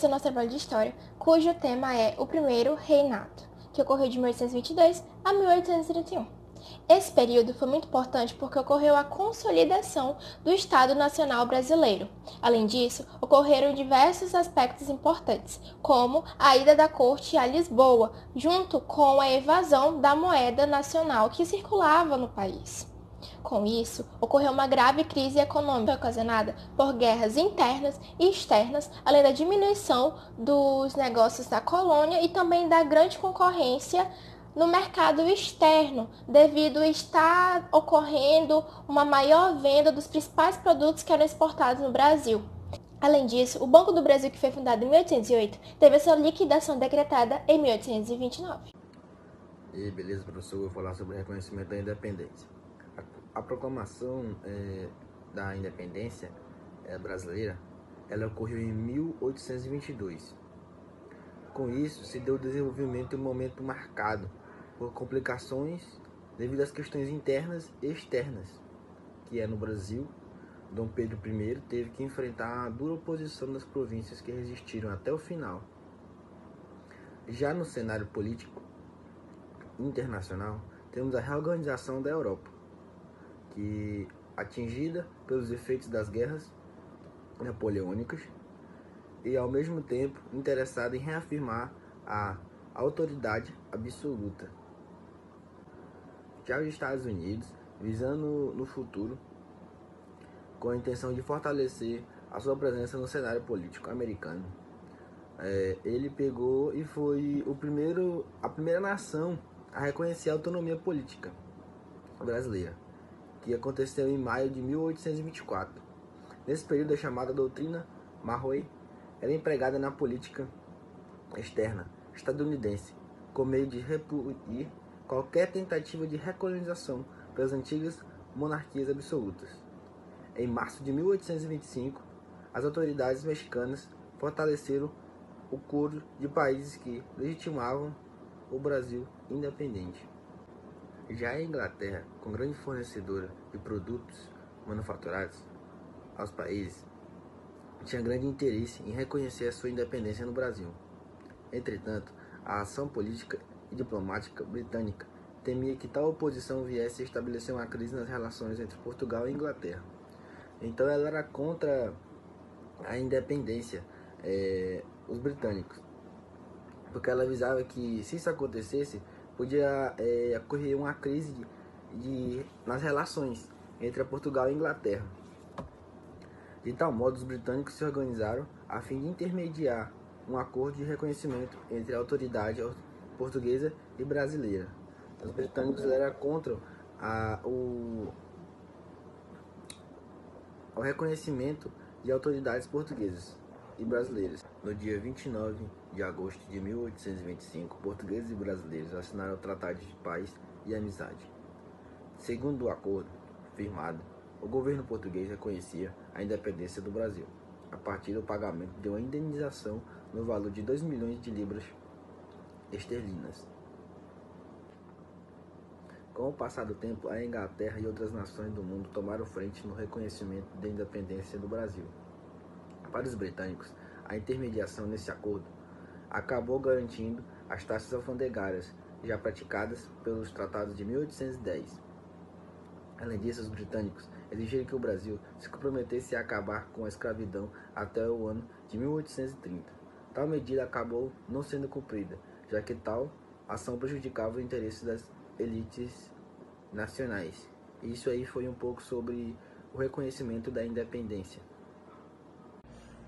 esse é o nosso trabalho de história, cujo tema é o Primeiro Reinado, que ocorreu de 1822 a 1831. Esse período foi muito importante porque ocorreu a consolidação do Estado Nacional Brasileiro. Além disso, ocorreram diversos aspectos importantes, como a ida da corte a Lisboa, junto com a evasão da moeda nacional que circulava no país. Com isso, ocorreu uma grave crise econômica ocasionada por guerras internas e externas, além da diminuição dos negócios da colônia e também da grande concorrência no mercado externo, devido a estar ocorrendo uma maior venda dos principais produtos que eram exportados no Brasil. Além disso, o Banco do Brasil, que foi fundado em 1808, teve a sua liquidação decretada em 1829. E beleza, professor, eu vou falar sobre o reconhecimento da independência. A proclamação da independência brasileira, ela ocorreu em 1822. Com isso, se deu o desenvolvimento em um momento marcado por complicações devido às questões internas e externas, que no Brasil, Dom Pedro I teve que enfrentar a dura oposição das províncias que resistiram até o final. Já no cenário político internacional, temos a reorganização da Europa, que atingida pelos efeitos das guerras napoleônicas e ao mesmo tempo interessada em reafirmar a autoridade absoluta. Já os Estados Unidos, visando no futuro, com a intenção de fortalecer a sua presença no cenário político americano, ele pegou e foi a primeira nação a reconhecer a autonomia política brasileira, que aconteceu em maio de 1824. Nesse período, a chamada doutrina Monroe era empregada na política externa estadunidense, com meio de repudiar qualquer tentativa de recolonização pelas antigas monarquias absolutas. Em março de 1825, as autoridades mexicanas fortaleceram o coro de países que legitimavam o Brasil independente. Já a Inglaterra, com grande fornecedora de produtos manufaturados aos países, tinha grande interesse em reconhecer a sua independência no Brasil. Entretanto, a ação política e diplomática britânica temia que tal oposição viesse a estabelecer uma crise nas relações entre Portugal e Inglaterra. Então ela era contra a independência, os britânicos, porque ela avisava que, se isso acontecesse, podia ocorrer uma crise nas relações entre Portugal e Inglaterra. De tal modo, os britânicos se organizaram a fim de intermediar um acordo de reconhecimento entre a autoridade portuguesa e brasileira. Os britânicos eram contra o reconhecimento de autoridades portuguesas e brasileiras. No dia 29 de agosto de 1825, portugueses e brasileiros assinaram o Tratado de Paz e Amizade. Segundo o acordo firmado, o governo português reconhecia a independência do Brasil, a partir do pagamento de uma indenização no valor de 2 milhões de libras esterlinas. Com o passar do tempo, a Inglaterra e outras nações do mundo tomaram frente no reconhecimento da independência do Brasil. Para os britânicos, a intermediação nesse acordo acabou garantindo as taxas alfandegárias já praticadas pelos tratados de 1810. Além disso, os britânicos exigiram que o Brasil se comprometesse a acabar com a escravidão até o ano de 1830. Tal medida acabou não sendo cumprida, já que tal ação prejudicava o interesse das elites nacionais. Isso aí foi um pouco sobre o reconhecimento da independência.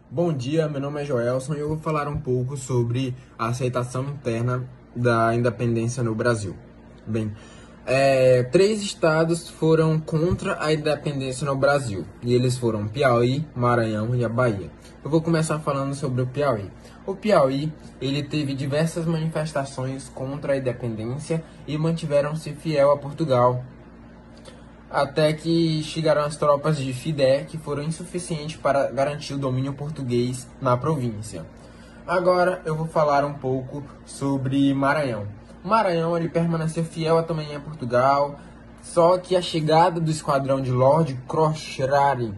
Bom dia, meu nome é Joelson e eu vou falar um pouco sobre a aceitação interna da independência no Brasil. Bem, 3 estados foram contra a independência no Brasil, e eles foram Piauí, Maranhão e a Bahia. Eu vou começar falando sobre o Piauí. O Piauí, ele teve diversas manifestações contra a independência e mantiveram-se fiel a Portugal, até que chegaram as tropas de Fidé, que foram insuficientes para garantir o domínio português na província. Agora eu vou falar um pouco sobre Maranhão. Maranhão, ele permaneceu fiel também a Portugal, só que a chegada do esquadrão de Lord Cochrane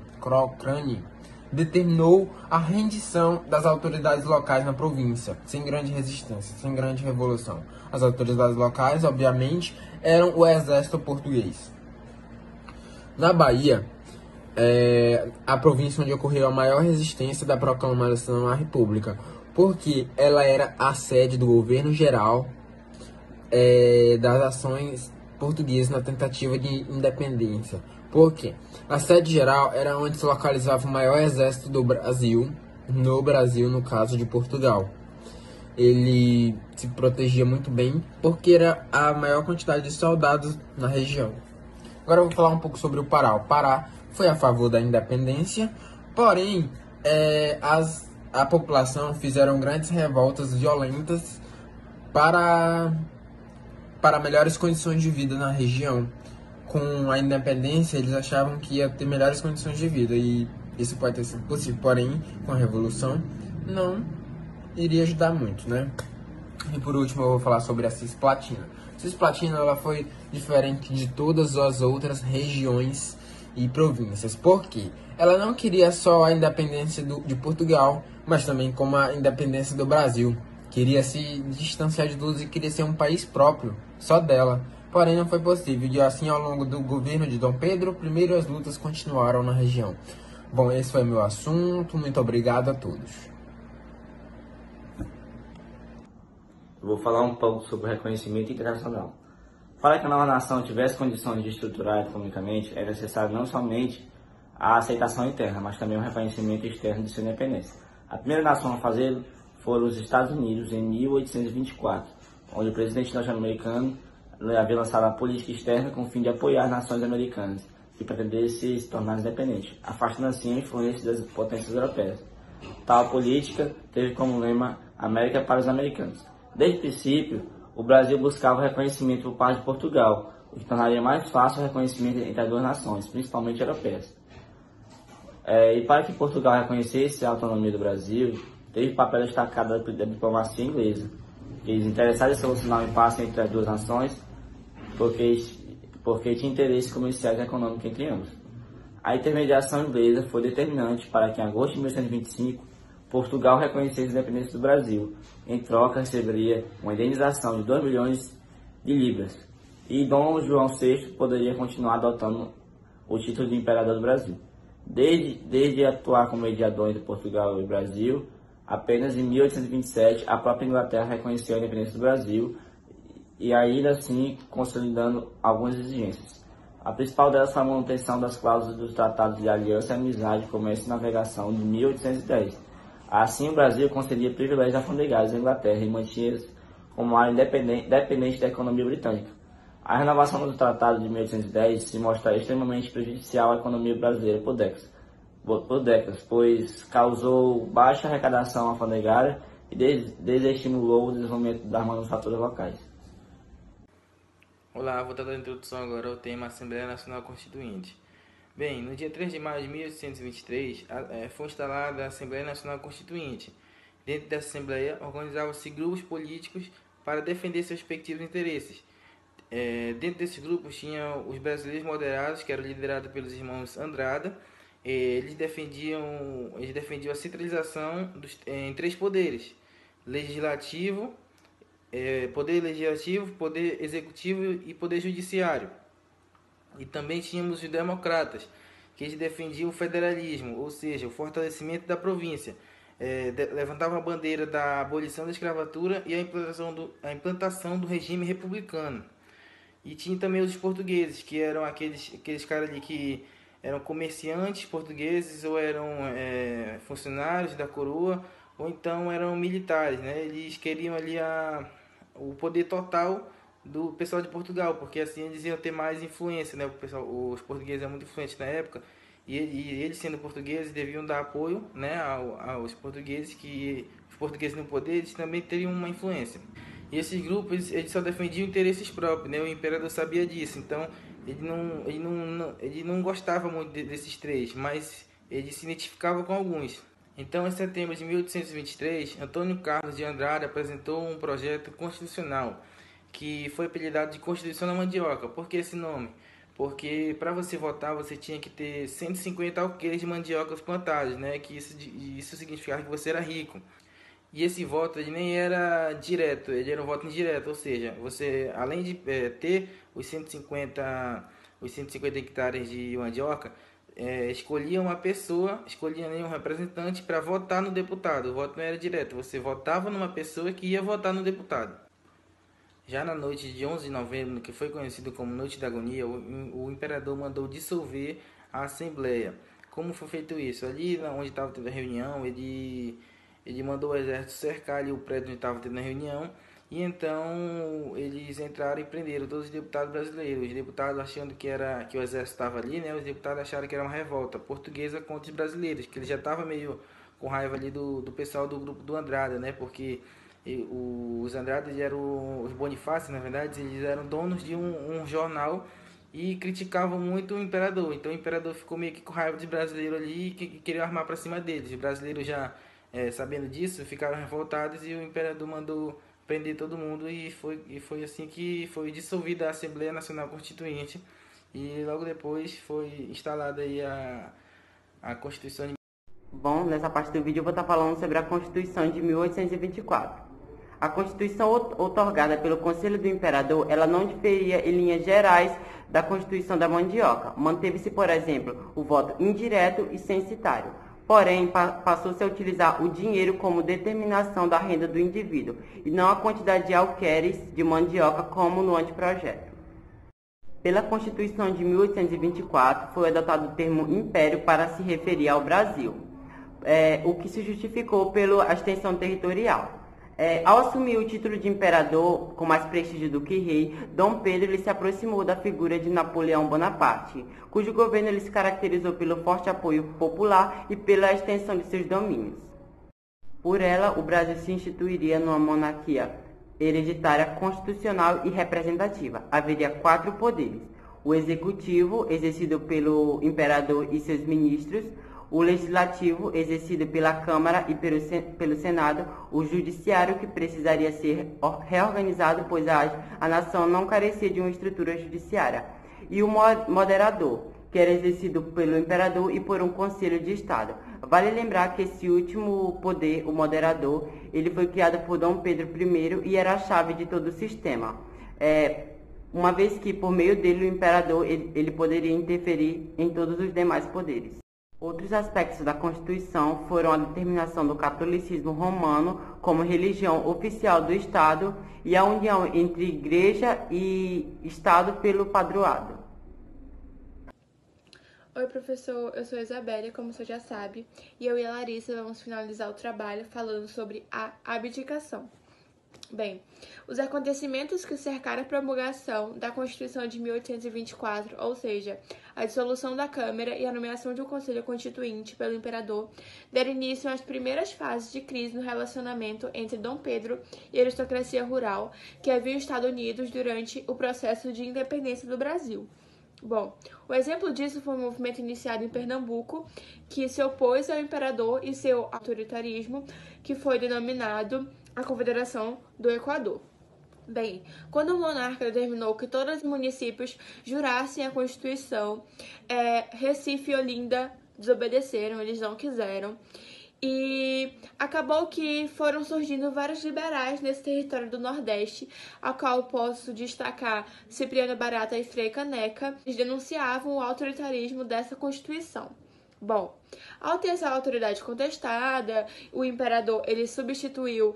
determinou a rendição das autoridades locais na província, sem grande resistência, sem grande revolução. As autoridades locais, obviamente, eram o exército português. Na Bahia, a província onde ocorreu a maior resistência da proclamação à República, porque ela era a sede do governo geral das ações portuguesas na tentativa de independência. Por quê? A sede geral era onde se localizava o maior exército do Brasil, no caso de Portugal. Ele se protegia muito bem porque era a maior quantidade de soldados na região. Agora eu vou falar um pouco sobre o Pará. O Pará foi a favor da independência, porém a população fizeram grandes revoltas violentas para melhores condições de vida na região. Com a independência, eles achavam que ia ter melhores condições de vida, e isso pode ter sido possível, porém, com a Revolução, não iria ajudar muito, né? E por último, eu vou falar sobre a Cisplatina. A Cisplatina, ela foi diferente de todas as outras regiões e províncias, porque ela não queria só a independência de Portugal, mas também como a independência do Brasil. Queria se distanciar de todos e queria ser um país próprio, só dela. Porém, não foi possível, e assim, ao longo do governo de Dom Pedro I, as lutas continuaram na região. Bom, esse foi meu assunto. Muito obrigado a todos. Eu vou falar um pouco sobre o reconhecimento internacional. Para que a nova nação tivesse condições de estruturar economicamente, é necessário não somente a aceitação interna, mas também o reconhecimento externo de sua independência. A primeira nação a fazê-lo foram os Estados Unidos, em 1824, onde o presidente norte-americano havia lançado a política externa com o fim de apoiar as nações americanas que pretendessem se tornar independentes, afastando assim a influência das potências europeias. Tal política teve como lema América para os americanos. Desde o princípio, o Brasil buscava o reconhecimento por parte de Portugal, o que tornaria mais fácil o reconhecimento entre as duas nações, principalmente europeias. E para que Portugal reconhecesse a autonomia do Brasil, teve papel destacado da diplomacia inglesa. Eles interessados em solucionar o impasse entre as duas nações, porque tinha interesses comerciais e econômicos entre ambos. A intermediação inglesa foi determinante para que, em agosto de 1825, Portugal reconhecesse a independência do Brasil. Em troca, receberia uma indenização de 2 milhões de libras. E Dom João VI poderia continuar adotando o título de imperador do Brasil. Desde atuar como mediador entre Portugal e Brasil, apenas em 1827 a própria Inglaterra reconheceu a independência do Brasil, e ainda assim consolidando algumas exigências. A principal delas foi a manutenção das cláusulas dos tratados de aliança, amizade, comércio e navegação de 1810. Assim, o Brasil concedia privilégios alfandegários à Inglaterra e mantinha-se como área dependente da economia britânica. A renovação do tratado de 1810 se mostra extremamente prejudicial à economia brasileira por décadas, pois causou baixa arrecadação alfandegária e desestimulou o desenvolvimento das manufaturas locais. Olá, vou dar a introdução agora ao tema Assembleia Nacional Constituinte. Bem, no dia 3 de maio de 1823, foi instalada a Assembleia Nacional Constituinte. Dentro dessa Assembleia, organizavam-se grupos políticos para defender seus respectivos interesses. Dentro desses grupos tinham os brasileiros moderados, que eram liderados pelos irmãos Andrada. Eles defendiam a centralização em 3 poderes: poder legislativo, poder executivo e poder judiciário. E também tínhamos os democratas, que eles defendiam o federalismo, ou seja, o fortalecimento da província. Levantavam a bandeira da abolição da escravatura e a implantação do regime republicano. E tinha também os portugueses, que eram aqueles caras ali que eram comerciantes portugueses, ou eram funcionários da coroa, ou então eram militares, né? Eles queriam ali o poder total do pessoal de Portugal, porque assim eles iam ter mais influência, né? Os portugueses eram muito influentes na época, e eles sendo portugueses deviam dar apoio, né, aos portugueses, que os portugueses no poder eles também teriam uma influência. E esses grupos eles só defendiam interesses próprios, né? O imperador sabia disso, então ele não gostava muito desses 3, mas ele se identificava com alguns. Então, em setembro de 1823, Antônio Carlos de Andrade apresentou um projeto constitucional, que foi apelidado de Constituição da Mandioca. Por que esse nome? porque para você votar você tinha que ter 150 alqueires de mandiocas plantados, né? Que isso significava que você era rico. E esse voto ele nem era direto, ele era um voto indireto, ou seja, você além de ter os 150 hectares de mandioca, escolhia uma pessoa, escolhia um representante para votar no deputado. O voto não era direto, você votava numa pessoa que ia votar no deputado. Já na noite de 11 de novembro, que foi conhecido como Noite da Agonia, o imperador mandou dissolver a Assembleia. Como foi feito isso? Ali onde estava tendo a reunião, ele mandou o exército cercar ali o prédio onde estava tendo a reunião, e então eles entraram e prenderam todos os deputados brasileiros. Os deputados achando que o exército estava ali, né? Os deputados acharam que era uma revolta portuguesa contra os brasileiros, que ele já estava meio com raiva ali do pessoal do grupo do Andrada, né? Porque os Andradas eram os Bonifácios, na verdade, eles eram donos de um jornal e criticavam muito o imperador. Então o imperador ficou meio que com raiva dos brasileiros ali e queria armar para cima deles. Os brasileiros já sabendo disso ficaram revoltados e o imperador mandou prender todo mundo e foi assim que foi dissolvida a Assembleia Nacional Constituinte e logo depois foi instalada aí a Constituição de... Bom, nessa parte do vídeo eu vou estar falando sobre a Constituição de 1824. A Constituição outorgada pelo Conselho do Imperador, ela não diferia em linhas gerais da Constituição da Mandioca. Manteve-se, por exemplo, o voto indireto e censitário. Porém, passou-se a utilizar o dinheiro como determinação da renda do indivíduo, e não a quantidade de alqueires de mandioca como no anteprojeto. Pela Constituição de 1824, foi adotado o termo império para se referir ao Brasil, o que se justificou pela extensão territorial. Ao assumir o título de imperador, com mais prestígio do que rei, Dom Pedro ele se aproximou da figura de Napoleão Bonaparte, cujo governo ele se caracterizou pelo forte apoio popular e pela extensão de seus domínios. Por ela, o Brasil se instituiria numa monarquia hereditária, constitucional e representativa. Haveria 4 poderes: o executivo, exercido pelo imperador e seus ministros; o legislativo, exercido pela Câmara e pelo Senado; o judiciário, que precisaria ser reorganizado, pois a nação não carecia de uma estrutura judiciária; e o moderador, que era exercido pelo imperador e por um conselho de Estado. Vale lembrar que esse último poder, o moderador, ele foi criado por Dom Pedro I e era a chave de todo o sistema, uma vez que, por meio dele, o imperador ele poderia interferir em todos os demais poderes. Outros aspectos da Constituição foram a determinação do catolicismo romano como religião oficial do Estado e a união entre Igreja e Estado pelo padroado. Oi, professor, eu sou a Isabelle, como você já sabe, e eu e a Larissa vamos finalizar o trabalho falando sobre a abdicação. Bem, os acontecimentos que cercaram a promulgação da Constituição de 1824, ou seja, a dissolução da Câmara e a nomeação de um Conselho Constituinte pelo Imperador, deram início às primeiras fases de crise no relacionamento entre Dom Pedro e a aristocracia rural que haviam estado unidos durante o processo de independência do Brasil. Bom, o exemplo disso foi um movimento iniciado em Pernambuco, que se opôs ao imperador e seu autoritarismo, que foi denominado a Confederação do Equador. Bem, quando o monarca determinou que todos os municípios jurassem a Constituição, Recife e Olinda desobedeceram, eles não quiseram. E acabou que foram surgindo vários liberais nesse território do Nordeste, a qual posso destacar Cipriano Barata e Frei Caneca. Eles denunciavam o autoritarismo dessa Constituição. Bom, ao ter essa autoridade contestada, o imperador ele substituiu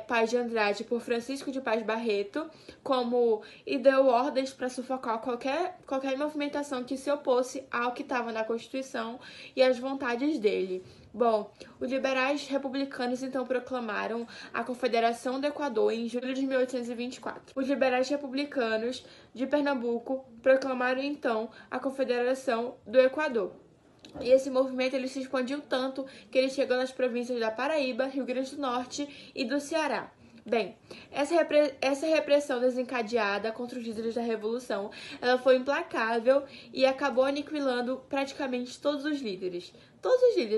Paz de Andrade por Francisco de Paz Barreto e deu ordens para sufocar qualquer movimentação que se opôsse ao que estava na Constituição e às vontades dele. Bom, os liberais republicanos então proclamaram a Confederação do Equador em julho de 1824. Os liberais republicanos de Pernambuco proclamaram então a Confederação do Equador. E esse movimento ele se expandiu tanto que ele chegou nas províncias da Paraíba, Rio Grande do Norte e do Ceará. Bem, essa repressão desencadeada contra os líderes da Revolução, ela foi implacável e acabou aniquilando praticamente todos os líderes,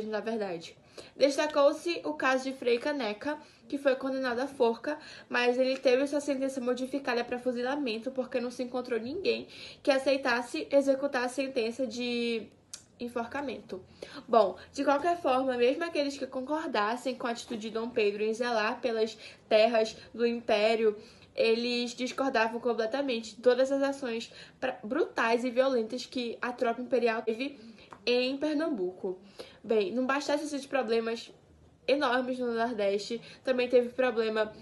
na verdade. Destacou-se o caso de Frei Caneca, que foi condenado à forca, mas ele teve sua sentença modificada para fuzilamento porque não se encontrou ninguém que aceitasse executar a sentença de enforcamento. Bom, de qualquer forma, mesmo aqueles que concordassem com a atitude de Dom Pedro em zelar pelas terras do Império, eles discordavam completamente de todas as ações brutais e violentas que a tropa imperial teve em Pernambuco. Bem, não bastasse esses problemas enormes no Nordeste, também teve problema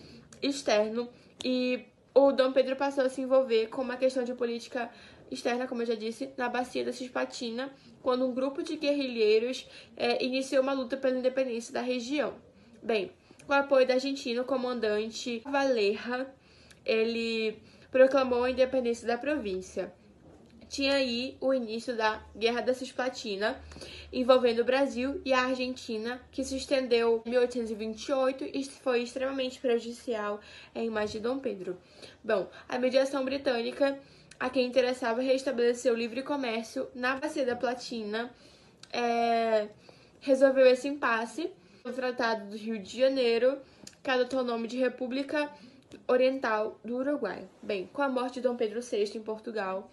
externo e o Dom Pedro passou a se envolver com uma questão de política externa, como eu já disse, na bacia da Cisplatina, quando um grupo de guerrilheiros iniciou uma luta pela independência da região. Bem, com o apoio da Argentina, o comandante Valera, ele proclamou a independência da província. Tinha aí o início da Guerra da Cisplatina, envolvendo o Brasil e a Argentina, que se estendeu em 1828 e foi extremamente prejudicial à imagem de Dom Pedro. Bom, a mediação britânica, a quem interessava restabelecer o livre comércio na Bacia da Platina, resolveu esse impasse. O Tratado do Rio de Janeiro, que adotou o nome de República Oriental do Uruguai. Bem, com a morte de Dom Pedro VI em Portugal,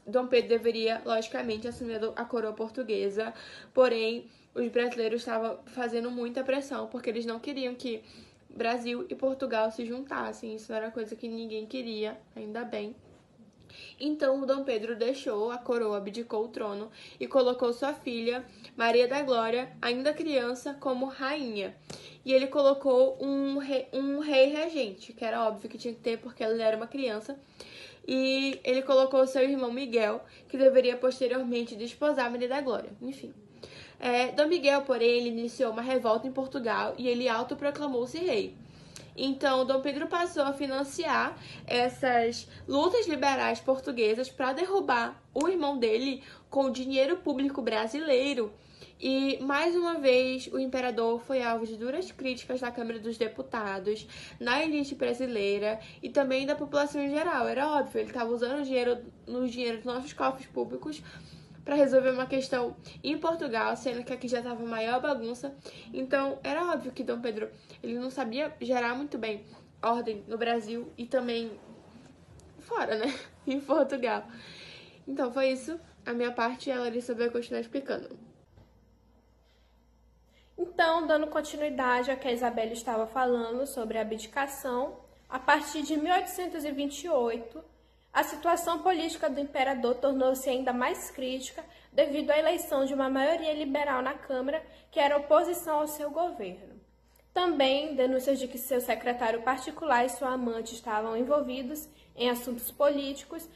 Dom Pedro deveria, logicamente, assumir a coroa portuguesa, porém, os brasileiros estavam fazendo muita pressão, porque eles não queriam que Brasil e Portugal se juntassem. Isso era coisa que ninguém queria, ainda bem. Então, o Dom Pedro deixou a coroa, abdicou o trono e colocou sua filha, Maria da Glória, ainda criança, como rainha. E ele colocou um rei regente, que era óbvio que tinha que ter, porque ela era uma criança. E ele colocou seu irmão Miguel, que deveria posteriormente desposar Maria da Glória. Enfim. Dom Miguel, porém, ele iniciou uma revolta em Portugal e ele autoproclamou-se rei. Então, Dom Pedro passou a financiar essas lutas liberais portuguesas para derrubar o irmão dele com o dinheiro público brasileiro. E, mais uma vez, o imperador foi alvo de duras críticas na Câmara dos Deputados, na elite brasileira e também da população em geral. Era óbvio, ele estava usando o dinheiro dos nossos cofres públicos para resolver uma questão em Portugal, sendo que aqui já estava maior bagunça. Então, era óbvio que Dom Pedro ele não sabia gerar muito bem ordem no Brasil e também fora, né? Em Portugal. Então, foi isso. A minha parte e a Larissa vai continuar explicando. Então, dando continuidade ao que a Isabela estava falando sobre a abdicação, a partir de 1828, a situação política do imperador tornou-se ainda mais crítica devido à eleição de uma maioria liberal na Câmara, que era oposição ao seu governo. Também, denúncias de que seu secretário particular e sua amante estavam envolvidos em assuntos políticos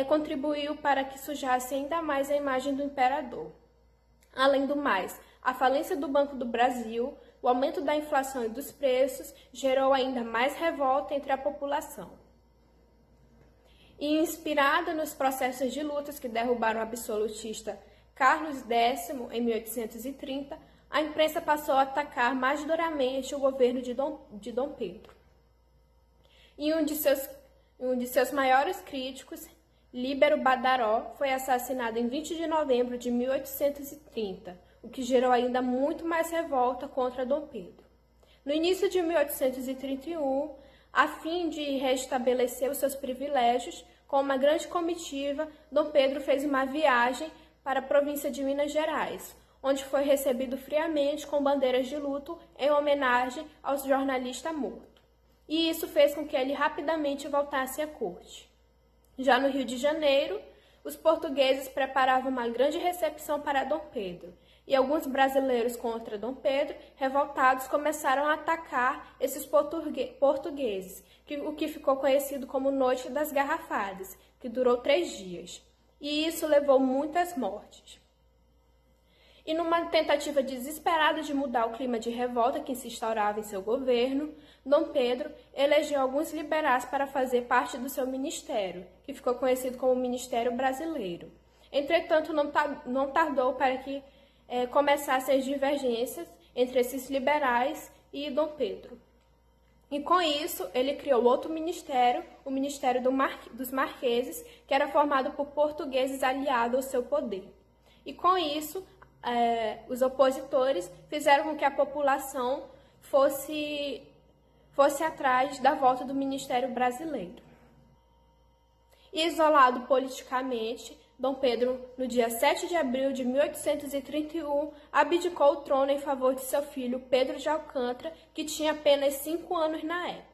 contribuiu para que sujasse ainda mais a imagem do imperador. Além do mais, a falência do Banco do Brasil, o aumento da inflação e dos preços gerou ainda mais revolta entre a população. E inspirada nos processos de lutas que derrubaram o absolutista Carlos X em 1830, a imprensa passou a atacar mais duramente o governo de Dom Pedro. E um de seus maiores críticos, Líbero Badaró, foi assassinado em 20 de novembro de 1830, o que gerou ainda muito mais revolta contra Dom Pedro. No início de 1831, a fim de restabelecer os seus privilégios, com uma grande comitiva, Dom Pedro fez uma viagem para a província de Minas Gerais, onde foi recebido friamente com bandeiras de luto em homenagem ao jornalista morto. E isso fez com que ele rapidamente voltasse à corte. Já no Rio de Janeiro, os portugueses preparavam uma grande recepção para Dom Pedro, e alguns brasileiros contra Dom Pedro, revoltados, começaram a atacar esses portugueses, o que ficou conhecido como Noite das Garrafadas, que durou 3 dias. E isso levou muitas mortes. E numa tentativa desesperada de mudar o clima de revolta que se instaurava em seu governo, Dom Pedro elegeu alguns liberais para fazer parte do seu ministério, que ficou conhecido como Ministério Brasileiro. Entretanto, não tardou para que começassem as divergências entre esses liberais e Dom Pedro. E com isso, ele criou outro ministério, o Ministério dos Marqueses, que era formado por portugueses aliados ao seu poder. E com isso, os opositores fizeram com que a população fosse atrás da volta do Ministério Brasileiro. Isolado politicamente, Dom Pedro, no dia 7 de abril de 1831, abdicou o trono em favor de seu filho Pedro de Alcântara, que tinha apenas 5 anos na época.